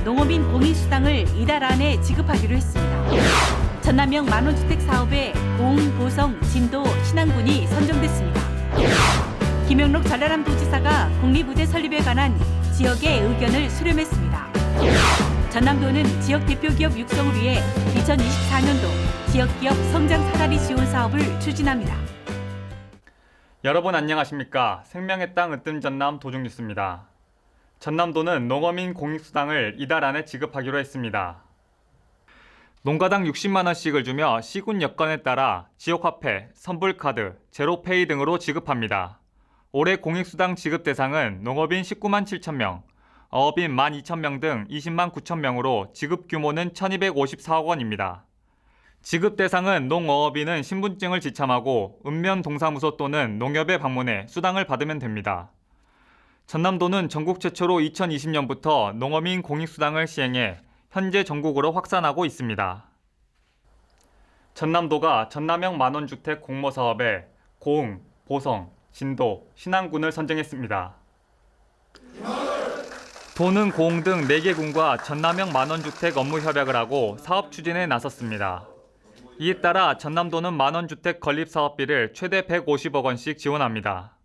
농어민 공익수당을 이달 안에 지급하기로 했습니다. 전남형 만원주택 사업에 공, 보성, 진도, 신안군이 선정됐습니다. 김영록 전라남 도지사가 공립의대 설립에 관한 지역의 의견을 수렴했습니다. 전남도는 지역 대표 기업 육성을 위해 2024년도 지역기업 성장 사다리 지원 사업을 추진합니다. 여러분 안녕하십니까? 생명의 땅 으뜸 전남 도중뉴스입니다. 전남도는 농어민 공익수당을 이달 안에 지급하기로 했습니다. 농가당 60만 원씩을 주며 시군 여건에 따라 지역화폐, 선불카드, 제로페이 등으로 지급합니다. 올해 공익수당 지급 대상은 농업인 19만 7천 명, 어업인 12,000명 등 20만 9천 명으로 지급 규모는 1,254억 원입니다. 지급 대상은 농어업인은 신분증을 지참하고 읍면동사무소 또는 농협에 방문해 수당을 받으면 됩니다. 전남도는 전국 최초로 2020년부터 농어민 공익수당을 시행해 현재 전국으로 확산하고 있습니다. 전남도가 전남형 만원주택 공모사업에 고흥, 보성, 진도, 신안군을 선정했습니다. 도는 고흥 등 4개 군과 전남형 만원주택 업무 협약을 하고 사업 추진에 나섰습니다. 이에 따라 전남도는 만원주택 건립사업비를 최대 150억 원씩 지원합니다.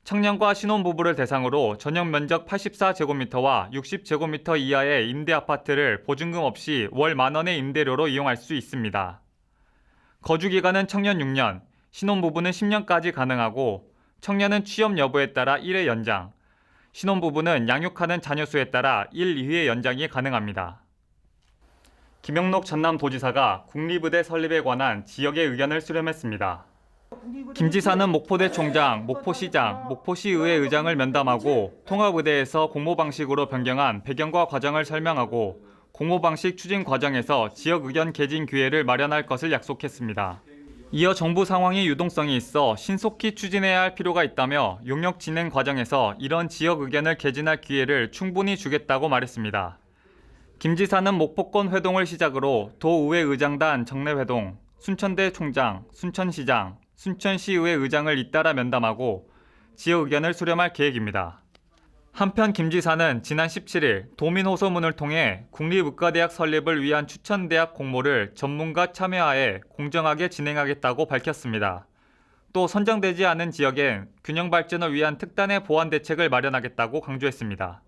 청년과 신혼부부를 대상으로 전용 면적 84제곱미터와 60제곱미터 이하의 임대아파트를 보증금 없이 월 만원의 임대료로 이용할 수 있습니다. 거주기간은 청년 6년, 신혼부부는 10년까지 가능하고 청년은 취업 여부에 따라 1회 연장, 신혼부부는 양육하는 자녀 수에 따라 1, 2회 연장이 가능합니다. 김영록 전남도지사가 국립의대 설립에 관한 지역의 의견을 수렴했습니다. 김 지사는 목포대 총장, 목포시장, 목포시의회 의장을 면담하고 통합의대에서 공모 방식으로 변경한 배경과 과정을 설명하고 공모 방식 추진 과정에서 지역 의견 개진 기회를 마련할 것을 약속했습니다. 이어 정부 상황이 유동성이 있어 신속히 추진해야 할 필요가 있다며 용역 진행 과정에서 이런 지역 의견을 개진할 기회를 충분히 주겠다고 말했습니다. 김 지사는 목포권 회동을 시작으로 도의회 의장단 정례회동, 순천대 총장, 순천시장, 순천시의회 의장을 잇따라 면담하고 지역 의견을 수렴할 계획입니다. 한편 김 지사는 지난 17일 도민호소문을 통해 국립의과대학 설립을 위한 추천대학 공모를 전문가 참여하에 공정하게 진행하겠다고 밝혔습니다. 또 선정되지 않은 지역엔 균형 발전을 위한 특단의 보완 대책을 마련하겠다고 강조했습니다.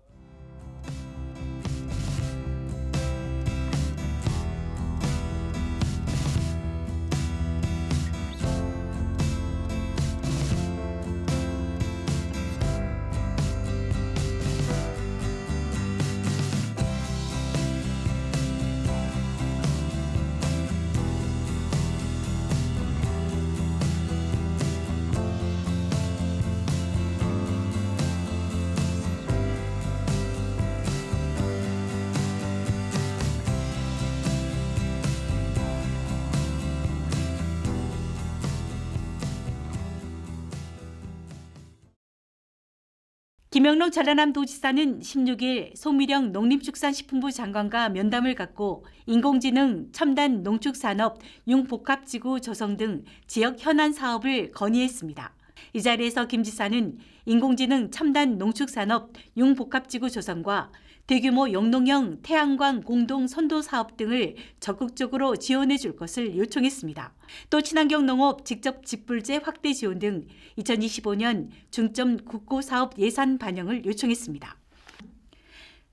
김영록 전라남 도지사는 16일 송미령 농림축산식품부 장관과 면담을 갖고 인공지능, 첨단 농축산업, 융복합지구 조성 등 지역 현안 사업을 건의했습니다. 이 자리에서 김 지사는 인공지능, 첨단 농축산업, 융복합지구 조성과 대규모 용농형 태양광 공동 선도 사업 등을 적극적으로 지원해 줄 것을 요청했습니다. 또 친환경 농업 직접 직불제 확대 지원 등 2025년 중점 국고사업 예산 반영을 요청했습니다.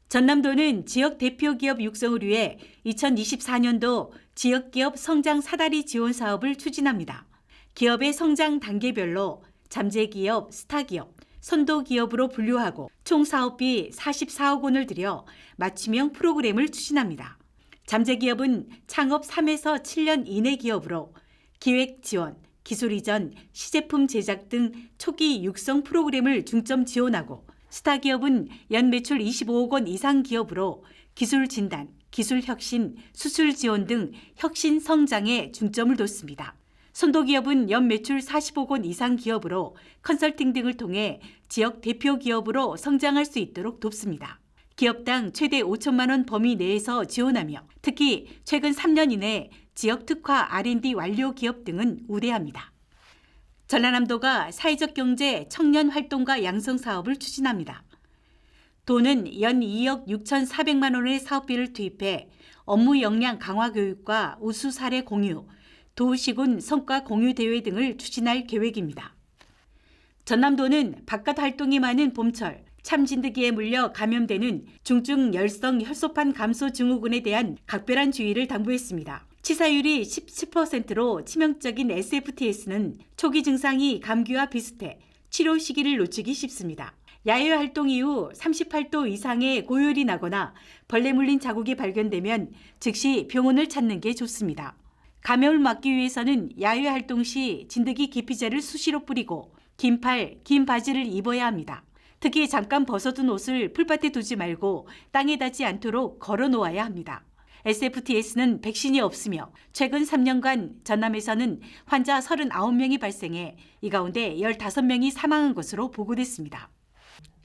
전남도는 지역 대표 기업 육성을 위해 2024년도 지역기업 성장 사다리 지원 사업을 추진합니다. 기업의 성장 단계별로 잠재기업, 스타기업, 선도기업으로 분류하고 총 사업비 44억 원을 들여 맞춤형 프로그램을 추진합니다. 잠재기업은 창업 3에서 7년 이내 기업으로 기획 지원, 기술 이전, 시제품 제작 등 초기 육성 프로그램을 중점 지원하고 스타기업은 연 매출 25억 원 이상 기업으로 기술 진단, 기술 혁신, 수출 지원 등 혁신 성장에 중점을 뒀습니다. 선도기업은 연 매출 40억 원 이상 기업으로 컨설팅 등을 통해 지역 대표 기업으로 성장할 수 있도록 돕습니다. 기업당 최대 5천만 원 범위 내에서 지원하며 특히 최근 3년 이내 지역 특화 R&D 완료 기업 등은 우대합니다. 전라남도가 사회적 경제 청년 활동가 양성 사업을 추진합니다. 도는 연 2억 6,400만 원의 사업비를 투입해 업무 역량 강화 교육과 우수 사례 공유, 도시군 성과 공유 대회 등을 추진할 계획입니다. 전남도는 바깥 활동이 많은 봄철, 참진드기에 물려 감염되는 중증 열성 혈소판 감소 증후군에 대한 각별한 주의를 당부했습니다. 치사율이 17%로 치명적인 SFTS는 초기 증상이 감기와 비슷해 치료 시기를 놓치기 쉽습니다. 야외 활동 이후 38도 이상의 고열이 나거나 벌레 물린 자국이 발견되면 즉시 병원을 찾는 게 좋습니다. 감염을 막기 위해서는 야외 활동 시 진드기 기피제를 수시로 뿌리고 긴 팔, 긴 바지를 입어야 합니다. 특히 잠깐 벗어둔 옷을 풀밭에 두지 말고 땅에 닿지 않도록 걸어 놓아야 합니다. SFTS는 백신이 없으며 최근 3년간 전남에서는 환자 39명이 발생해 이 가운데 15명이 사망한 것으로 보고됐습니다.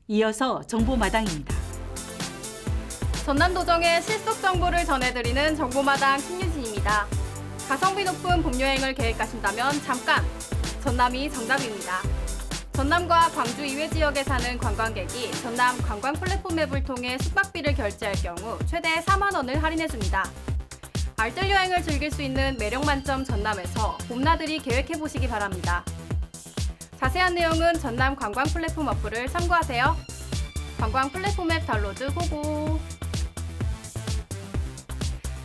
이어서 정보마당입니다. 전남도정의 실속 정보를 전해드리는 정보마당 신유진입니다. 가성비 높은 봄 여행을 계획하신다면 잠깐! 전남이 정답입니다. 전남과 광주 이외 지역에 사는 관광객이 전남 관광 플랫폼 앱을 통해 숙박비를 결제할 경우 최대 4만 원을 할인해줍니다. 알뜰 여행을 즐길 수 있는 매력 만점 전남에서 봄나들이 계획해보시기 바랍니다. 자세한 내용은 전남 관광 플랫폼 어플을 참고하세요. 관광 플랫폼 앱 다운로드 고고!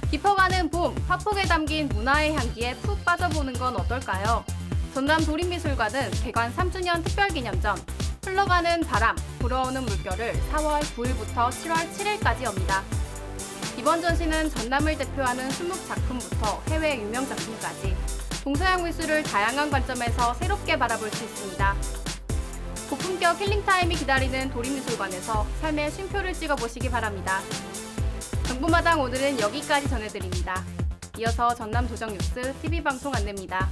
깊어가는 봄, 화폭에 담긴 문화의 향기에 푹 빠져보는 건 어떨까요? 전남 도립미술관은 개관 3주년 특별기념전 흘러가는 바람, 불어오는 물결을 4월 9일부터 7월 7일까지 엽니다. 이번 전시는 전남을 대표하는 순묵 작품부터 해외 유명 작품까지 동서양 미술을 다양한 관점에서 새롭게 바라볼 수 있습니다. 고품격 힐링타임이 기다리는 도립미술관에서 삶의 쉼표를 찍어보시기 바랍니다. 정보마당 오늘은 여기까지 전해드립니다. 이어서 전남 도정 뉴스 TV방송 안내입니다.